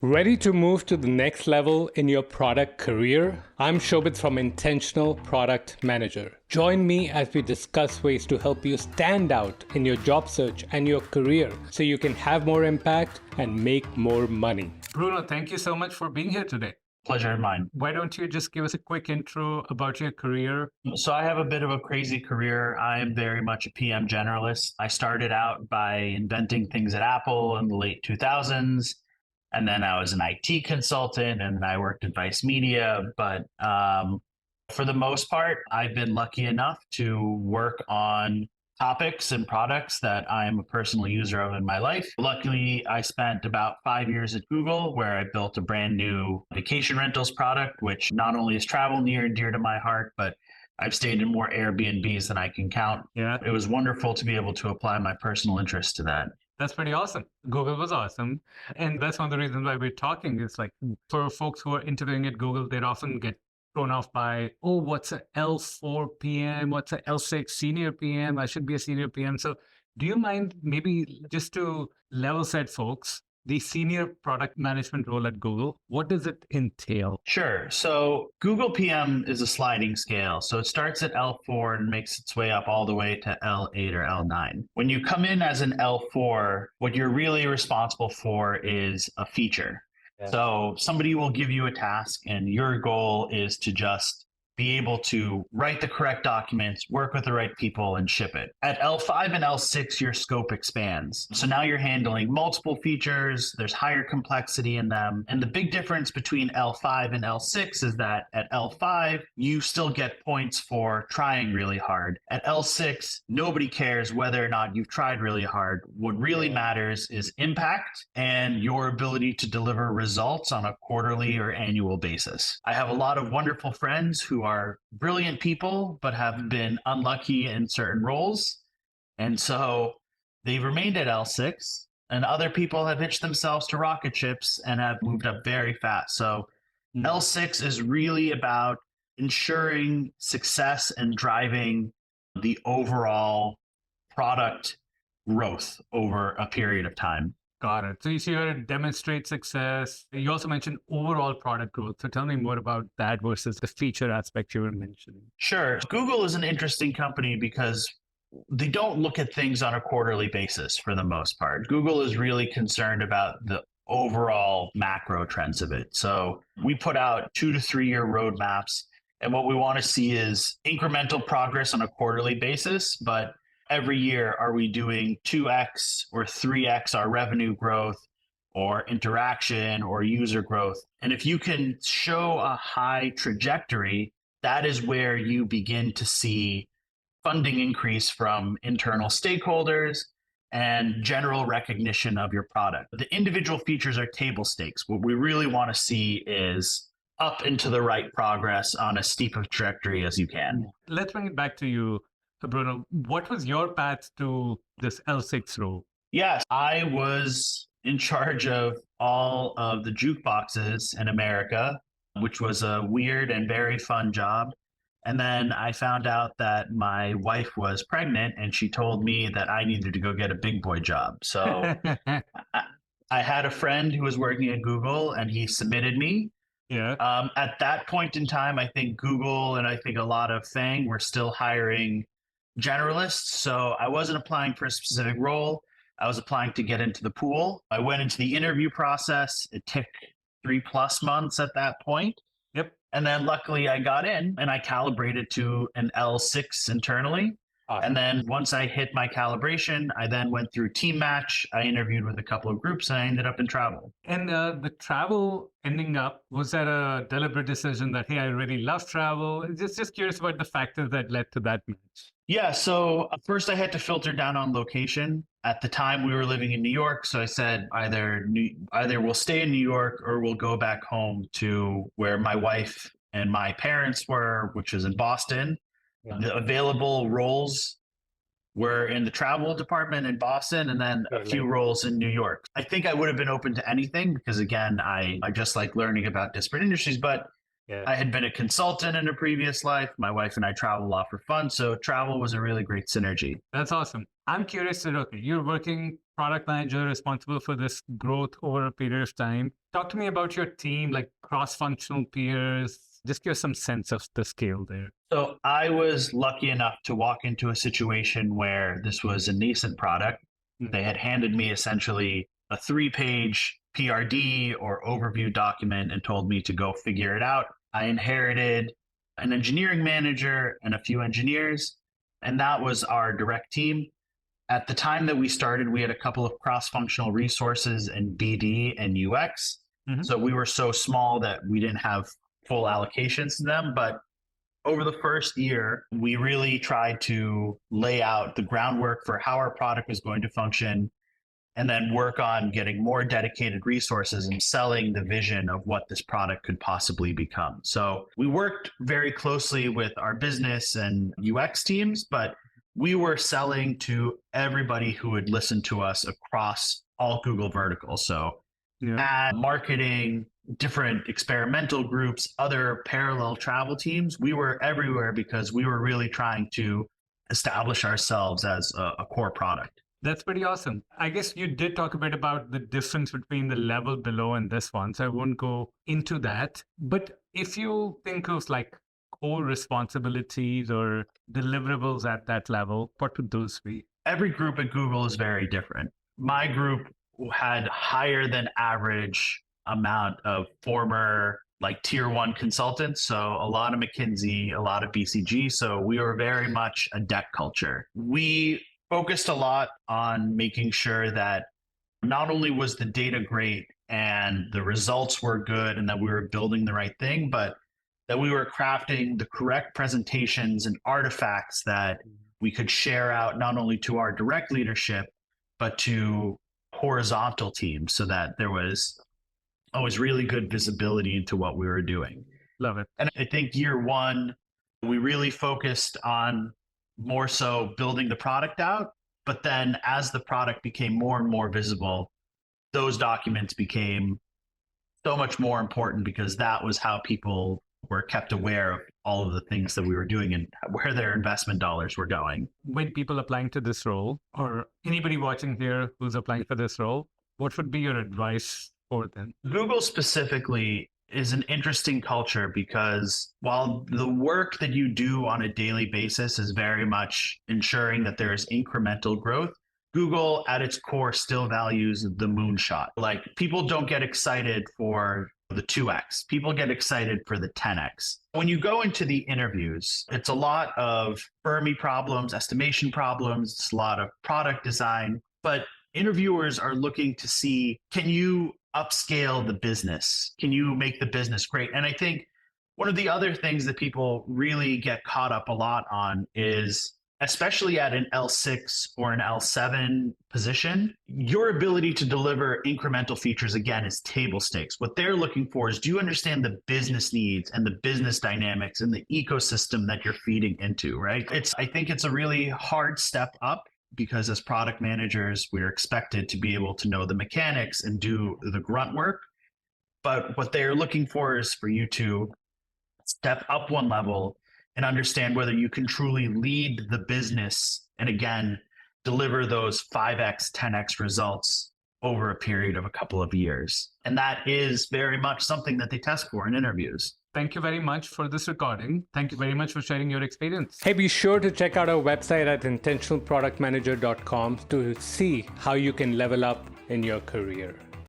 Ready to move to the next level in your product career? I'm Shobhit from Intentional Product Manager. Join me as we discuss ways to help you stand out in your job search and your career so you can have more impact and make more money. Bruno, thank you so much for being here today. Pleasure of mine. Why don't you just give us a quick intro about your career? So I have a bit of a crazy career. I am very much a PM generalist. I started out by inventing things at Apple in the late 2000s. And then I was an IT consultant and I worked at Vice Media. But for the most part, I've been lucky enough to work on topics and products that I am a personal user of in my life. Luckily, I spent about 5 years at Google where I built a brand new vacation rentals product, which not only is travel near and dear to my heart, but I've stayed in more Airbnbs than I can count. Yeah. It was wonderful to be able to apply my personal interest to that. That's pretty awesome. Google was awesome. And that's one of the reasons why we're talking. It's like for folks who are interviewing at Google, they'd often get thrown off by, oh, what's a L4 PM? What's a L6 senior PM? I should be a senior PM. So do you mind maybe just to level set folks, the senior product management role at Google, what does it entail? Sure. So Google PM is a sliding scale. So it starts at L4 and makes its way up all the way to L8 or L9. When you come in as an L4, what you're really responsible for is a feature. Yeah. So somebody will give you a task and your goal is to just be able to write the correct documents, work with the right people, and ship it. At L5 and L6, your scope expands. So now you're handling multiple features, there's higher complexity in them. And the big difference between L5 and L6 is that at L5, you still get points for trying really hard. At L6, nobody cares whether or not you've tried really hard. What really matters is impact and your ability to deliver results on a quarterly or annual basis. I have a lot of wonderful friends who are brilliant people, but have been unlucky in certain roles. And so they've remained at L6, and other people have hitched themselves to rocket ships and have moved up very fast. So L6 is really about ensuring success and driving the overall product growth over a period of time. Got it. So you see here demonstrate success. You also mentioned overall product growth. So tell me more about that versus the feature aspect you were mentioning. Sure. Google is an interesting company because they don't look at things on a quarterly basis for the most part. Google is really concerned about the overall macro trends of it. So we put out 2 to 3 year roadmaps. And what we want to see is incremental progress on a quarterly basis, but every year, are we doing 2x or 3x our revenue growth or interaction or user growth? And if you can show a high trajectory, that is where you begin to see funding increase from internal stakeholders and general recognition of your product. The individual features are table stakes. What we really want to see is up into the right progress on as steep a trajectory as you can. Let's bring it back to you. So Bruno, what was your path to this L6 role? Yes, I was in charge of all of the jukeboxes in America, which was a weird and very fun job. And then I found out that my wife was pregnant and she told me that I needed to go get a big boy job. So I had a friend who was working at Google and he submitted me. Yeah. At that point in time, I think Google and I think a lot of FANG were still hiring generalists. So I wasn't applying for a specific role. I was applying to get into the pool. I went into the interview process. It took 3+ months at that point. Yep. And then luckily I got in and I calibrated to an L6 internally. Awesome. And then once I hit my calibration, I then went through team match. I interviewed with a couple of groups and I ended up in travel. And the travel ending up, was that a deliberate decision that, hey, I really love travel? Just curious about the factors that led to that match. Yeah, so first I had to filter down on location. At the time we were living in New York, so I said either we'll stay in New York or we'll go back home to where my wife and my parents were, which is in Boston. Yeah. The available roles were in the travel department in Boston and then a few roles in New York. I think I would have been open to anything because, again, I just like learning about disparate industries, but yeah. I had been a consultant in a previous life. My wife and I travel a lot for fun, so travel was a really great synergy. That's awesome. I'm curious to know, okay, you're working product manager responsible for this growth over a period of time. Talk to me about your team, like cross-functional peers. Just give us some sense of the scale there. So I was lucky enough to walk into a situation where this was a nascent product. They had handed me essentially a 3-page PRD or overview document and told me to go figure it out. I inherited an engineering manager and a few engineers, and that was our direct team. At the time that we started, we had a couple of cross-functional resources in BD and UX. So we were so small that we didn't have full allocations to them. But over the first year, we really tried to lay out the groundwork for how our product was going to function, and then work on getting more dedicated resources and selling the vision of what this product could possibly become. So we worked very closely with our business and UX teams, but we were selling to everybody who would listen to us across all Google verticals. So ad, marketing, different experimental groups, other parallel travel teams. We were everywhere because we were really trying to establish ourselves as a core product. That's pretty awesome. I guess you did talk a bit about the difference between the level below and this one, so I won't go into that. But if you think of like core responsibilities or deliverables at that level, what would those be? Every group at Google is very different. My group had higher than average amount of former like tier 1 consultants. So a lot of McKinsey, a lot of BCG. So we were very much a deck culture. We focused a lot on making sure that not only was the data great and the results were good and that we were building the right thing, but that we were crafting the correct presentations and artifacts that we could share out not only to our direct leadership, but to horizontal teams so that there was always really good visibility into what we were doing. Love it. And I think year 1, we really focused on more so building the product out. But then as the product became more and more visible, those documents became so much more important because that was how people were kept aware of all of the things that we were doing and where their investment dollars were going. When people applying to this role, or anybody watching here who's applying for this role, what would be your advice for them? Google specifically is an interesting culture because while the work that you do on a daily basis is very much ensuring that there is incremental growth, Google at its core still values the moonshot. Like people don't get excited for the 2x. People get excited for the 10x. When you go into the interviews, it's a lot of Fermi problems, estimation problems, it's a lot of product design, but interviewers are looking to see, can you upscale the business? Can you make the business great? And I think one of the other things that people really get caught up a lot on is, especially at an L6 or an L7 position, your ability to deliver incremental features, again, is table stakes. What they're looking for is, do you understand the business needs and the business dynamics and the ecosystem that you're feeding into, right? I think it's a really hard step up because as product managers, we're expected to be able to know the mechanics and do the grunt work. But what they're looking for is for you to step up one level and understand whether you can truly lead the business and, again, deliver those 5x, 10x results over a period of a couple of years. And that is very much something that they test for in interviews. Thank you very much for this recording. Thank you very much for sharing your experience. Hey, be sure to check out our website at intentionalproductmanager.com to see how you can level up in your career.